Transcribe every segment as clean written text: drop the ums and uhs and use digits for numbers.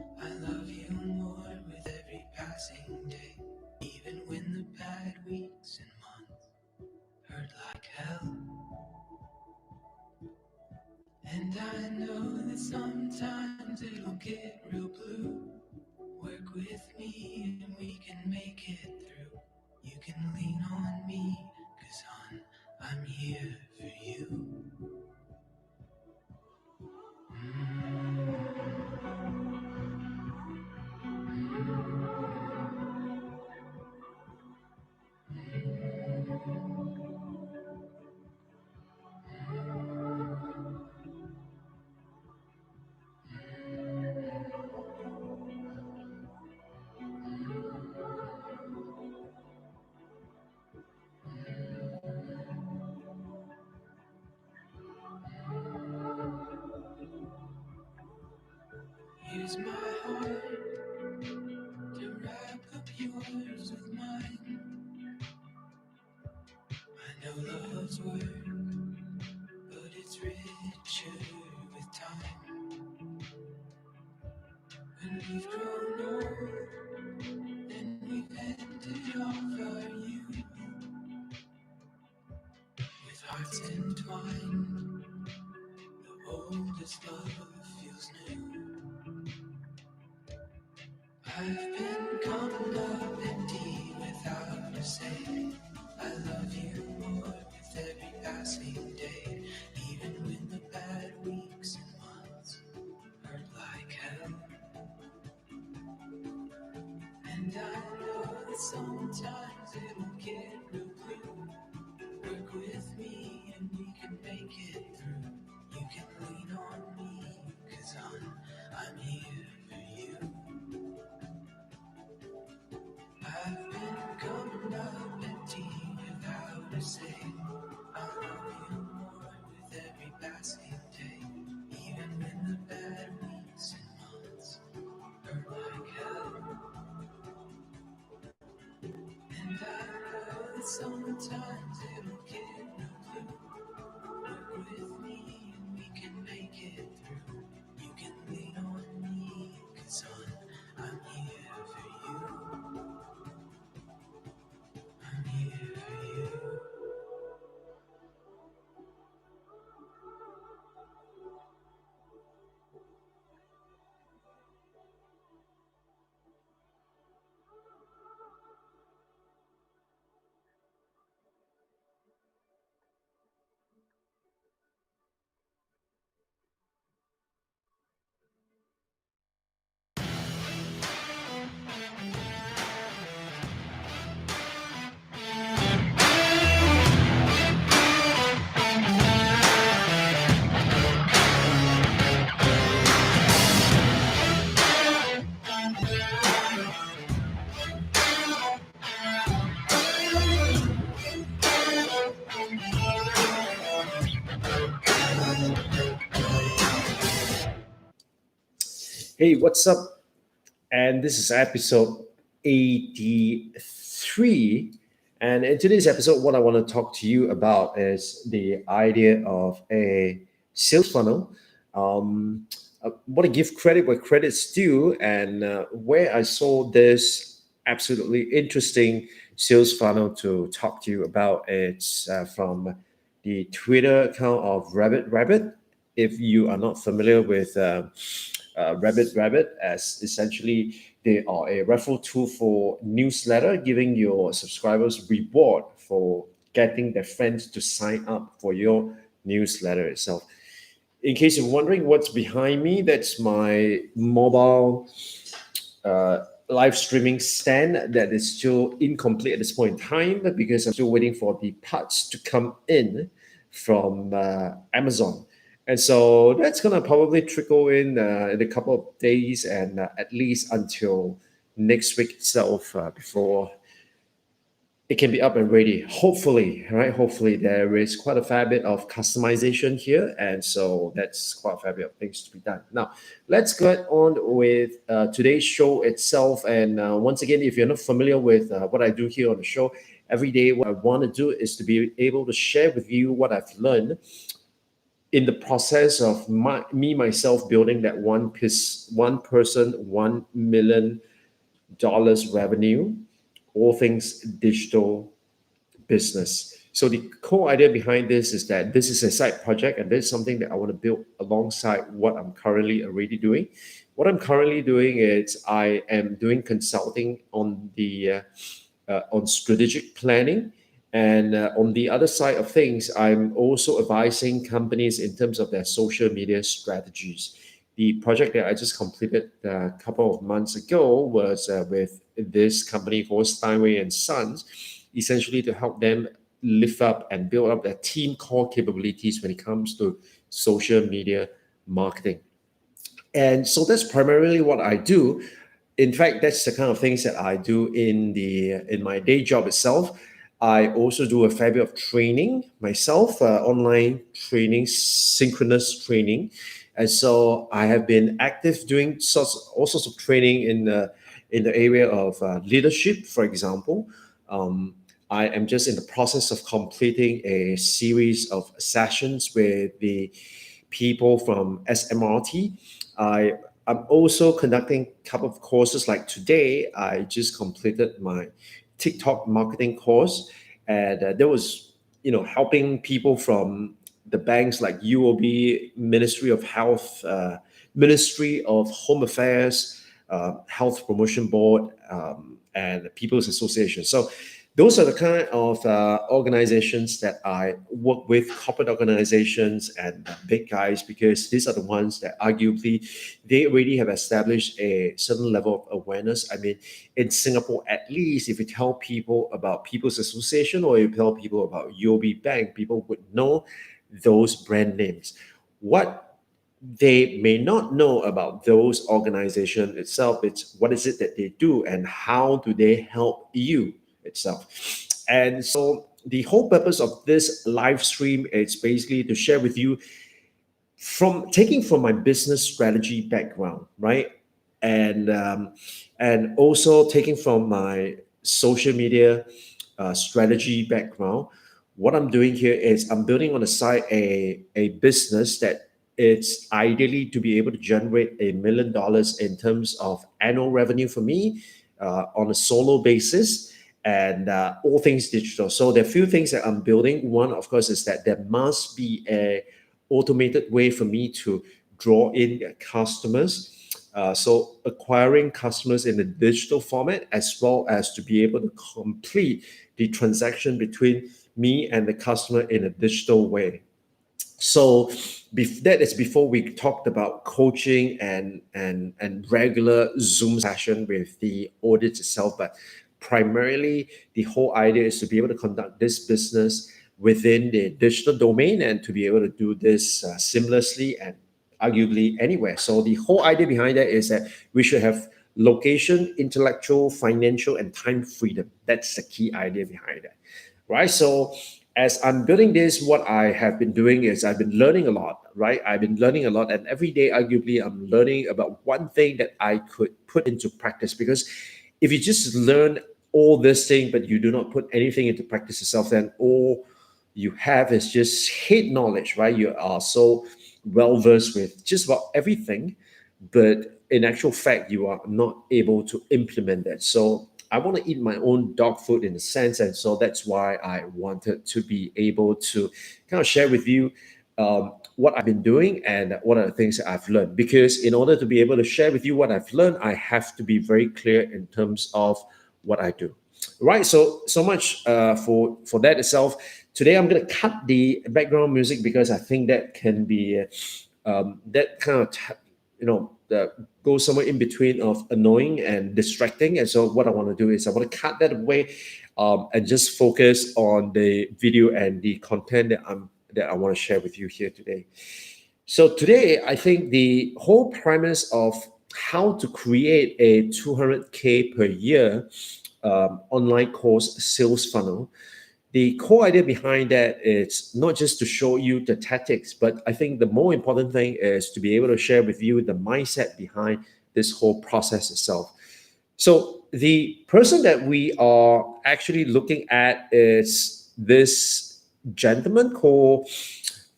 I love you more with every passing day, even when the bad weeks and months hurt like hell. And I know that sometimes it'll get real blue. Work with me and we can make it through. You can lean on me, 'cause hon, I'm here for you. Here's my heart to wrap up yours with mine. I know love's work, but it's richer with time. When we've grown old and we've ended off our youth with hearts entwined, the oldest love feels new. I've been coming up empty without a say. I love you more with every passing day, even when the bad weeks and months hurt like hell. And I know that sometimes it'll get real blue. Work with me and we can make it through. You can lean on me, 'cause I'm here for you. I've been coming up empty without a say. I love you more with every passing day, even when the bad weeks and months hurt like hell. And I know that sometimes it'll get no blue. Work with me and we can make it through. You can lean on me, 'cause I'm here for you. I'm here for you. Hey, what's up? And this is episode 83. And in today's episode, what I want to talk to you about is the idea of a sales funnel. I want to give credit where credit's due, and where I saw this absolutely interesting sales funnel to talk to you about. It's from the Twitter account of Rabbit Rabbit. If you are not familiar with Rabbit Rabbit, as essentially they are a referral tool for newsletter, giving your subscribers reward for getting their friends to sign up for your newsletter itself. In case you're wondering what's behind me, that's my mobile live streaming stand that is still incomplete at this point in time because I'm still waiting for the parts to come in from Amazon. And so that's going to probably trickle in a couple of days and at least until next week itself before it can be up and ready. Hopefully, right? Hopefully, there is quite a fair bit of customization here, and so that's quite a fair bit of things to be done. Now, let's get on with today's show itself. And once again, if you're not familiar with what I do here on the show, every day what I want to do is to be able to share with you what I've learned in the process of myself building that one person, $1 million revenue, all things digital business. So the core idea behind this is that this is a side project, and this is something that I want to build alongside what I'm currently already doing. What I'm currently doing is I am doing consulting on strategic planning, and on the other side of things, I'm also advising companies in terms of their social media strategies. The project that I just completed a couple of months ago was with this company called Steinway and Sons, essentially to help them lift up and build up their team core capabilities when it comes to social media marketing. And so that's primarily what I do. In fact, that's the kind of things that I do in my day job itself. I also do a fair bit of training myself, online training, synchronous training, and so I have been active doing all sorts of training in the area of leadership, for example. Um, I am just in the process of completing a series of sessions with the people from SMRT. I I'm also conducting a couple of courses. Like today, I just completed my TikTok marketing course, and there was helping people from the banks like UOB, Ministry of Health, Ministry of Home Affairs, Health Promotion Board, and People's Association. So those are the kind of organizations that I work with, corporate organizations and big guys, because these are the ones that arguably they already have established a certain level of awareness. I mean, in Singapore, at least, if you tell people about People's Association or you tell people about UOB Bank, people would know those brand names. What they may not know about those organizations itself, it's what is it that they do and how do they help you itself. And so the whole purpose of this live stream is basically to share with you from taking from my business strategy background, right? And also taking from my social media strategy background. What I'm doing here is I'm building on the side a business that it's ideally to be able to generate $1 million in terms of annual revenue for me on a solo basis, and all things digital. So there are a few things that I'm building. One, of course, is that there must be a automated way for me to draw in customers. So acquiring customers in a digital format, as well as to be able to complete the transaction between me and the customer in a digital way. So that is before we talked about coaching and regular Zoom session with the audience itself. But primarily, the whole idea is to be able to conduct this business within the digital domain and to be able to do this seamlessly and arguably anywhere. So the whole idea behind that is that we should have location, intellectual, financial, and time freedom. That's the key idea behind that, right? So as I'm building this, what I have been doing is I've been learning a lot, right? I've been learning a lot, and every day, arguably, I'm learning about one thing that I could put into practice. Because if you just learn all this thing, but you do not put anything into practice yourself, then all you have is just head knowledge, right? You are so well versed with just about everything, but in actual fact, you are not able to implement that. So I want to eat my own dog food in a sense, and so that's why I wanted to be able to kind of share with you what I've been doing and what are the things that I've learned. Because in order to be able to share with you what I've learned, I have to be very clear in terms of what I do. Right. So much for that itself. Today I'm going to cut the background music because I think that can be that kind of goes somewhere in between of annoying and distracting. And so what I want to do is I want to cut that away, and just focus on the video and the content that I want to share with you here today. So today, I think the whole premise of how to create a 200K per year online course sales funnel, the core idea behind that is not just to show you the tactics, but I think the more important thing is to be able to share with you the mindset behind this whole process itself. So the person that we are actually looking at is this gentleman called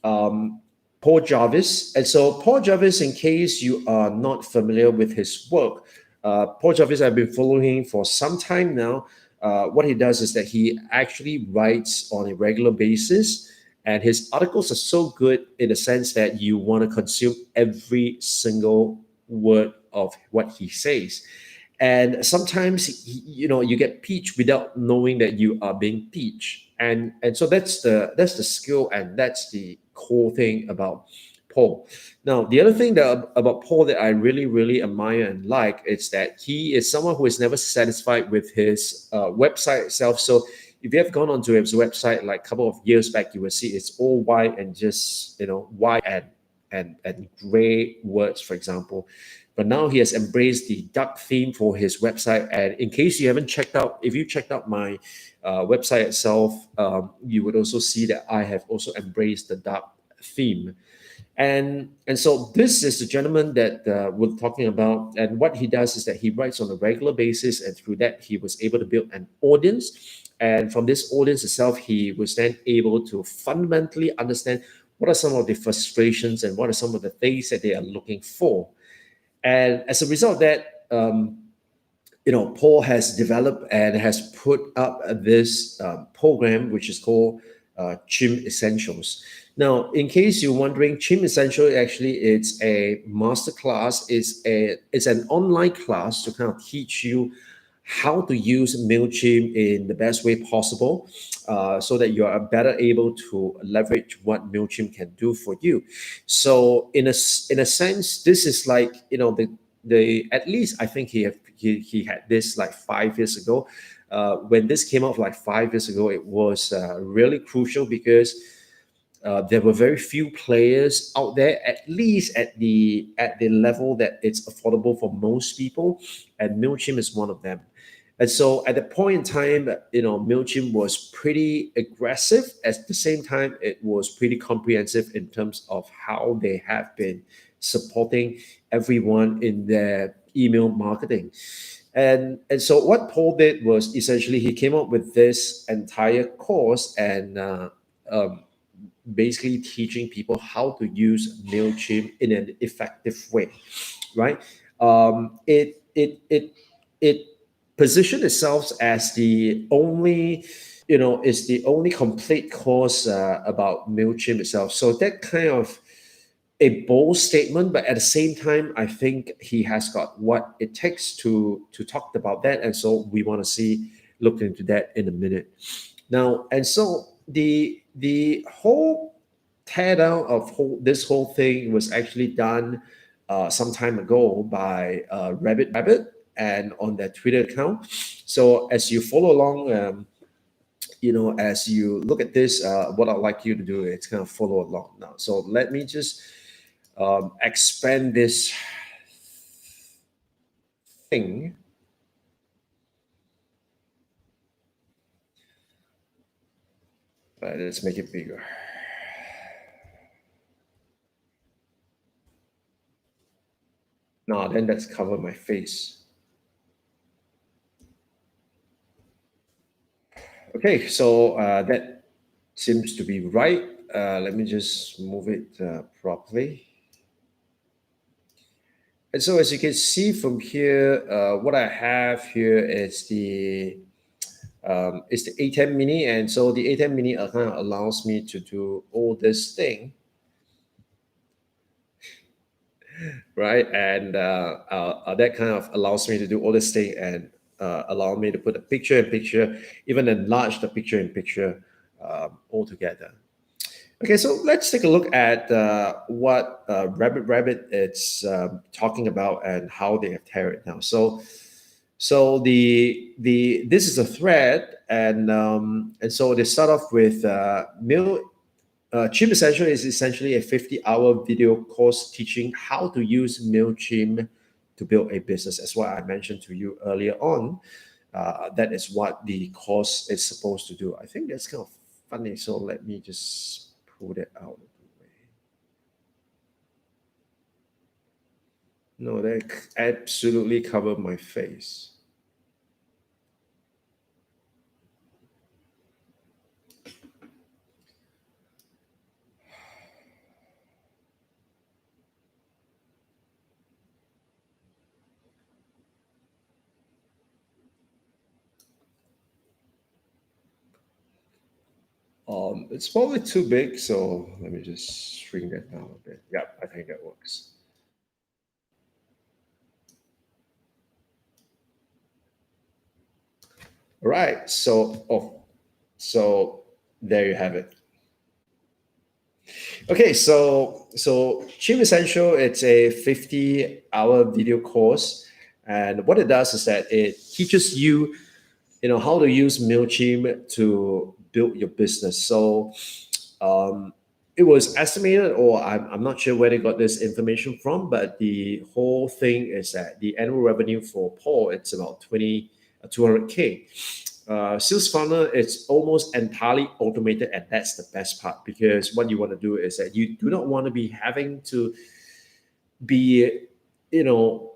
um, Paul Jarvis. And so, Paul Jarvis, in case you are not familiar with his work, Paul Jarvis, I've been following him for some time now. What he does is that he actually writes on a regular basis, and his articles are so good in the sense that you want to consume every single word of what he says. And sometimes you get peach without knowing that you are being peach, and so that's the skill, and that's the cool thing about Paul. Now, the other thing that about Paul that I really really admire and like is that he is someone who is never satisfied with his website itself. So if you have gone onto his website like a couple of years back, you will see it's all white and just white and gray words, for example. But now he has embraced the dark theme for his website. And in case you haven't checked out, if you checked out my website itself, you would also see that I have also embraced the dark theme. And so this is the gentleman that we're talking about. And what he does is that he writes on a regular basis, and through that he was able to build an audience. And from this audience itself, he was then able to fundamentally understand what are some of the frustrations and what are some of the things that they are looking for. And as a result of that, Paul has developed and has put up this program, which is called Chim Essentials. Now, in case you're wondering, Chim Essential actually it's a master class. It's an online class to kind of teach you how to use Mailchimp in the best way possible, so that you are better able to leverage what Mailchimp can do for you. So in a sense, this is like the at least I think he had this like 5 years ago. When this came out like 5 years ago, it was really crucial because there were very few players out there, at least at the level that it's affordable for most people, and Mailchimp is one of them. And so at the point in time, Mailchimp was pretty aggressive. At the same time, it was pretty comprehensive in terms of how they have been supporting everyone in their email marketing. And so what Paul did was essentially he came up with this entire course and basically teaching people how to use Mailchimp in an effective way, right? It positioned itself as the only, is the only complete course about Mailchimp itself. So that kind of a bold statement, but at the same time, I think he has got what it takes to talk about that, and so we want to look into that in a minute. Now, and so the whole teardown of this whole thing was actually done some time ago by Rabbit Rabbit and on their Twitter account. So as you follow along, as you look at this, what I'd like you to do is kind of follow along now. So let me just expand this thing. Let's make it bigger. Now, then let's cover my face. Okay, so that seems to be right. Let me just move it properly. And so as you can see from here, what I have here is the A10 mini. And so the A10 mini kind of allows me to do all this thing, right? And that kind of allows me to do all this thing and allow me to put a picture in picture, even enlarge the picture in picture altogether. Okay, so let's take a look at what Rabbit Rabbit is talking about and how they have tear it now. So the this is a thread, and so they start off with Chim Essential is essentially a 50-hour video course teaching how to use Mailchimp to build a business. As what I mentioned to you earlier on, that is what the course is supposed to do. I think that's kind of funny. So let me just pull that out of the way. No, that absolutely covered my face. It's probably too big, so let me just shrink that down a bit. Yeah, I think that works. All right. So there you have it. Okay, so Chim Essential, it's a 50-hour video course, and what it does is that it teaches you, how to use Mailchimp to build your business. So um, it was estimated, or I'm not sure where they got this information from, but the whole thing is that the annual revenue for Paul, it's about 200K. Sales funnel is almost entirely automated, and that's the best part, because what you want to do is that you do not want to be having to be, you know,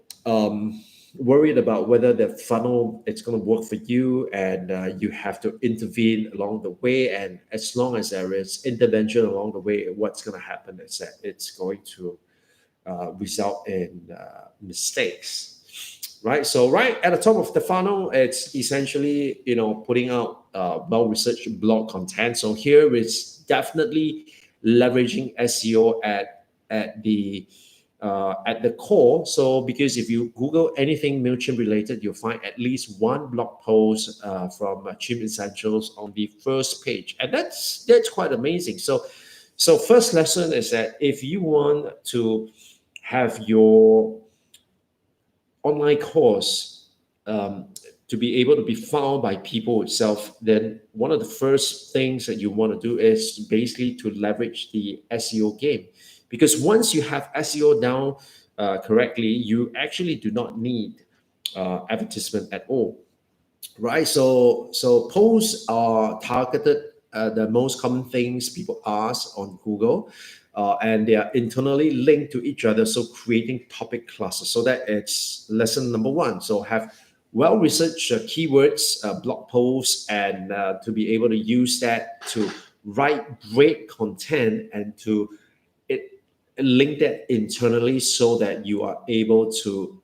worried about whether the funnel it's going to work for you, and you have to intervene along the way. And as long as there is intervention along the way, what's going to happen is that it's going to result in mistakes, right? So right at the top of the funnel, it's essentially, putting out well-researched blog content. So here it's definitely leveraging SEO at the core. So because if you Google anything Mailchimp related, you'll find at least one blog post from Chimp Essentials on the first page, and that's quite amazing. So first lesson is that if you want to have your online course to be able to be found by people itself, then one of the first things that you want to do is basically to leverage the SEO game. Because once you have SEO down correctly, you actually do not need advertisement at all, right? So posts are targeted the most common things people ask on Google, and they are internally linked to each other. So creating topic clusters. So that it's lesson number one. So have well researched keywords, blog posts, and to be able to use that to write great content and to it link that internally so that you are able to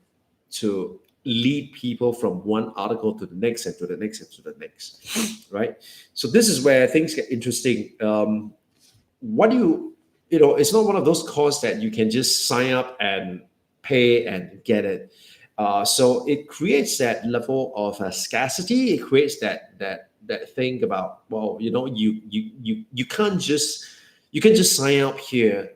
lead people from one article to the next and to the next and to the next, right? So this is where things get interesting. What do it's not one of those courses that you can just sign up and pay and get it. So it creates that level of scarcity. It creates that thing about, well, you can't just sign up here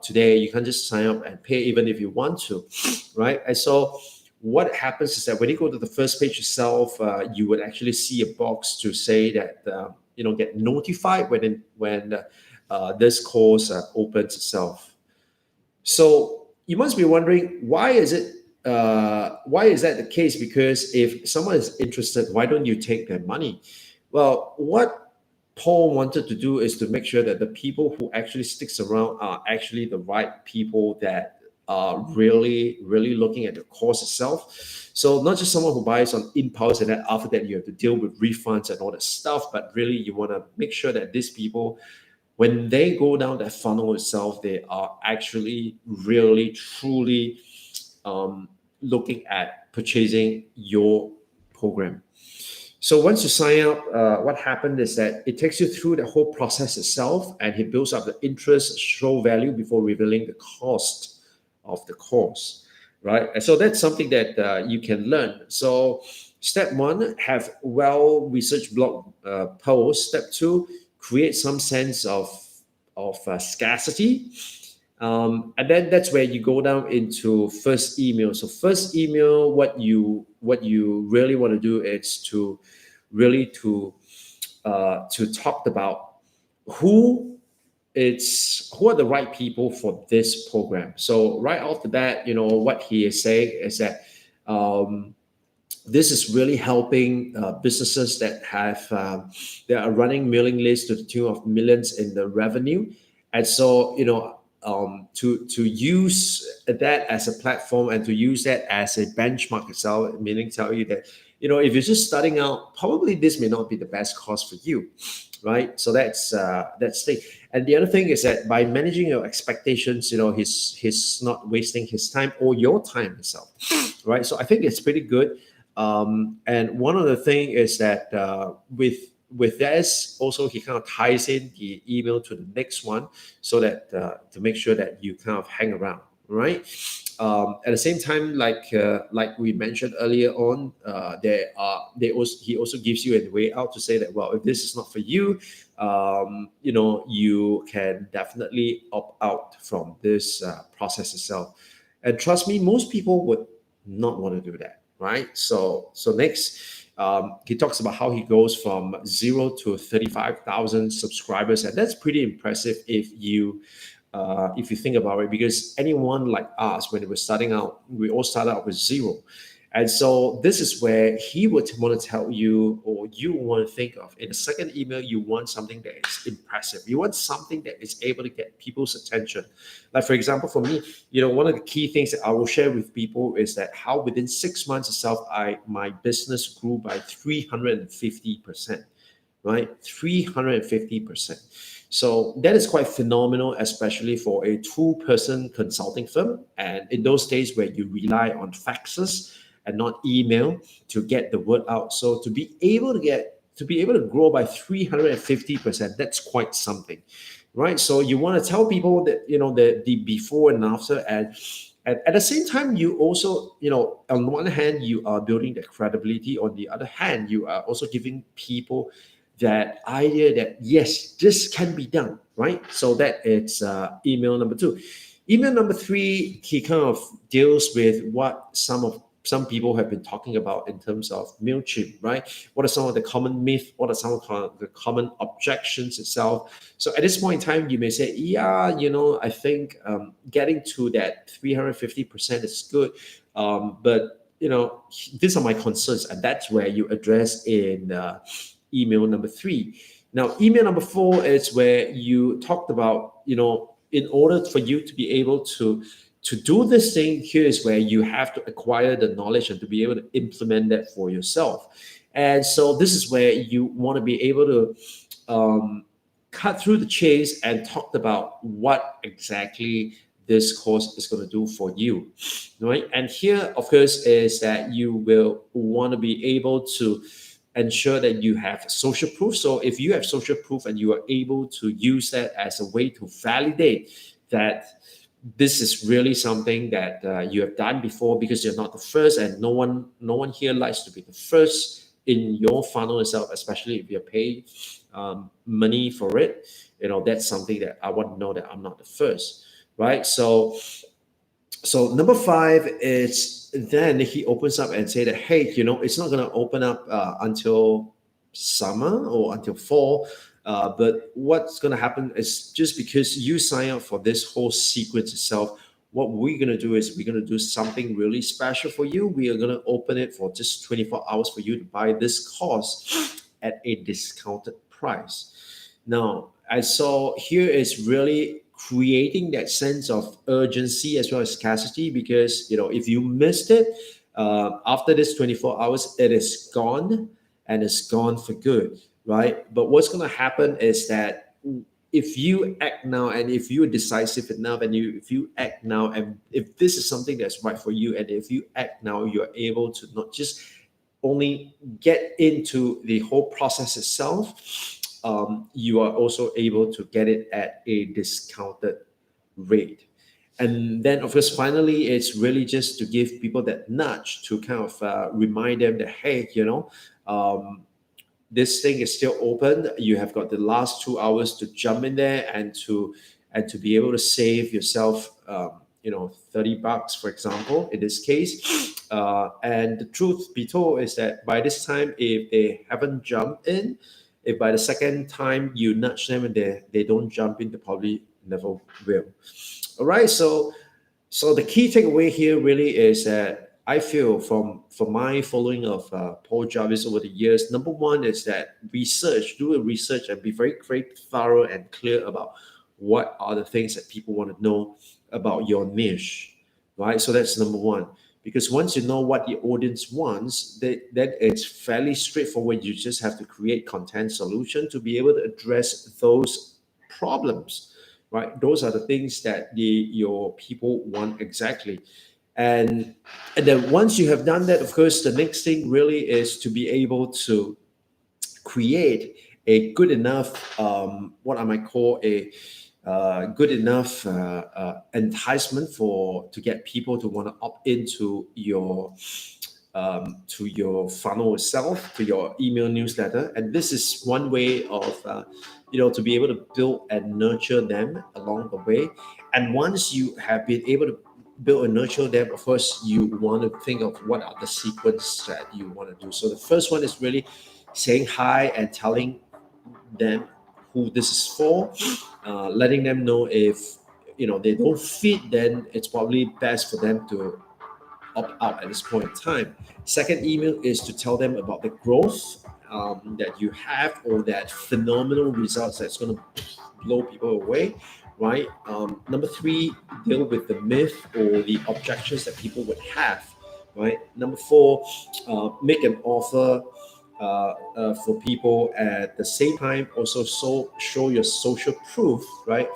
today. You can't just sign up and pay even if you want to, right? And so what happens is that when you go to the first page itself, you would actually see a box to say that get notified when this course opens itself. So you must be wondering, why is that the case? Because if someone is interested, why don't you take their money? Well, what Paul wanted to do is to make sure that the people who actually sticks around are actually the right people that are really, really looking at the course itself. So not just someone who buys on impulse and then after that you have to deal with refunds and all that stuff, but really you want to make sure that these people, when they go down that funnel itself, they are actually really, truly looking at purchasing your program. So once you sign up, what happened is that it takes you through the whole process itself, and he builds up the interest, show value before revealing the cost of the course, right? And so that's something that you can learn. So step one, have well-researched blog posts. Step two, create some sense of scarcity. And then that's where you go down into first email. So first email, what you really want to do is to really to talk about who are the right people for this program. So right off the bat, what he is saying is that this is really helping businesses that are running mailing lists to the tune of millions in the revenue. And so to use that as a platform and to use that as a benchmark itself, meaning tell you that if you're just starting out, probably this may not be the best course for you, right? So that's the thing. And the other thing is that by managing your expectations, he's not wasting his time or your time itself, right? So I think it's pretty good. And one other thing is that with this, also he kind of ties in the email to the next one, so that to make sure that you kind of hang around, right? At the same time, like we mentioned earlier on, he also gives you a way out to say that, well, if this is not for you, you can definitely opt out from this process itself. And trust me, most people would not want to do that, right? So next, he talks about how he goes from 0 to 35,000 subscribers, and that's pretty impressive if you think about it, because anyone like us, when we were starting out, we all started out with zero. And so this is where he would want to tell you, or you want to think of in the second email, you want something that is impressive. You want something that is able to get people's attention. Like, for example, for me, one of the key things that I will share with people is that how within 6 months itself, my business grew by 350%, right? 350%. So that is quite phenomenal, especially for a two-person consulting firm. And in those days where you rely on faxes and not email to get the word out. So to be able to grow by 350%, that's quite something, right? So you want to tell people that, the before and after, and at the same time, you also, on one hand, you are building the credibility. On the other hand, you are also giving people that idea that yes, this can be done, right? So that it's email number two. Email number three, he kind of deals with what some people have been talking about in terms of MailChimp, right? What are some of the common myths? What are some of the common objections itself? So at this point in time, you may say, yeah, I think getting to that 350% is good. But, these are my concerns. And that's where you address in email number three. Now, email number four is where you talked about, in order for you to be able to do this thing, here is where you have to acquire the knowledge and to be able to implement that for yourself. And so this is where you want to be able to cut through the chase and talk about what exactly this course is going to do for you, right? And here, of course, is that you will want to be able to ensure that you have social proof. So if you have social proof and you are able to use that as a way to validate that this is really something that you have done before, because you're not the first, and no one here likes to be the first in your funnel itself, especially if you're paid money for it. That's something that I want to know, that I'm not the first, right? So number five is, then he opens up and say that, hey, it's not going to open up until summer or until fall. But what's going to happen is, just because you sign up for this whole sequence itself, what we're going to do is we're going to do something really special for you. We are going to open it for just 24 hours for you to buy this course at a discounted price. Now, I saw here is really creating that sense of urgency as well as scarcity, because if you missed it, after this 24 hours, it is gone, and it's gone for good, right? But what's going to happen is that if you act now, and if you're decisive enough, and if you act now, and if this is something that's right for you, and if you act now, you're able to not just only get into the whole process itself, you are also able to get it at a discounted rate. And then, of course, finally, it's really just to give people that nudge to kind of remind them that, hey, this thing is still open. You have got the last 2 hours to jump in there and to be able to save yourself, $30, for example, in this case. And the truth be told is that by this time, if they haven't jumped in, if by the second time you nudge them and they don't jump in, they probably never will. All right. So the key takeaway here really is that I feel from my following of Paul Jarvis over the years, number one is that do a research and be very, very thorough and clear about what are the things that people want to know about your niche, right? So that's number one. Because once you know what the audience wants, then it's fairly straightforward. You just have to create content solution to be able to address those problems, right? Those are the things that your people want exactly. And then once you have done that, of course, the next thing really is to be able to create a good enough, what I might call a good enough enticement for to get people to want to opt into your funnel itself, to your email newsletter. And this is one way of to be able to build and nurture them along the way. And once you have been able to build and nurture them, of course you want to think of what are the sequence that you want to do. So the first one is really saying hi and telling them who this is for, letting them know if they don't fit, then it's probably best for them to opt out at this point in time. Second email is to tell them about the growth that you have, or that phenomenal results that's going to blow people away, right? Number three, deal with the myth or the objections that people would have, right? Number four, make an offer for people. At the same time, also show your social proof, right?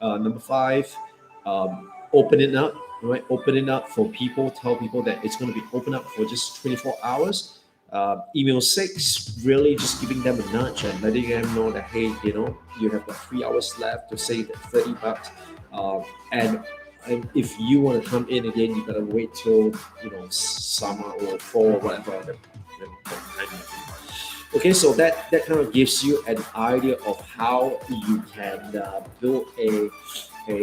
Number five, open it up, right? Open it up for people. Tell people that it's going to be open up for just 24 hours. Email six, really just giving them a nudge and letting them know that, hey, you have got 3 hours left to save that $30. And if you want to come in again, you gotta wait till summer or fall, whatever the time might be. Okay, so that kind of gives you an idea of how you can build a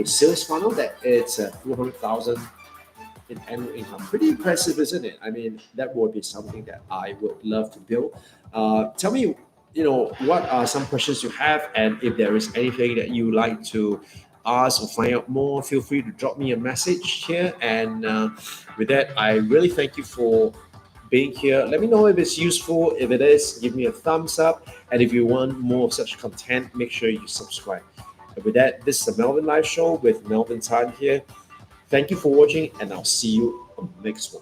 sales funnel that it's 200,000 in annual income. Pretty impressive, isn't it? I mean, that would be something that I would love to build. Tell me, what are some questions you have, and if there is anything that you like to ask or find out more, feel free to drop me a message here. And with that, I really thank you for being here. Let me know if it's useful. If it is, give me a thumbs up. And if you want more of such content, make sure you subscribe. And with that, this is the Melvin Live Show with Melvin Tan here. Thank you for watching, and I'll see you on the next one.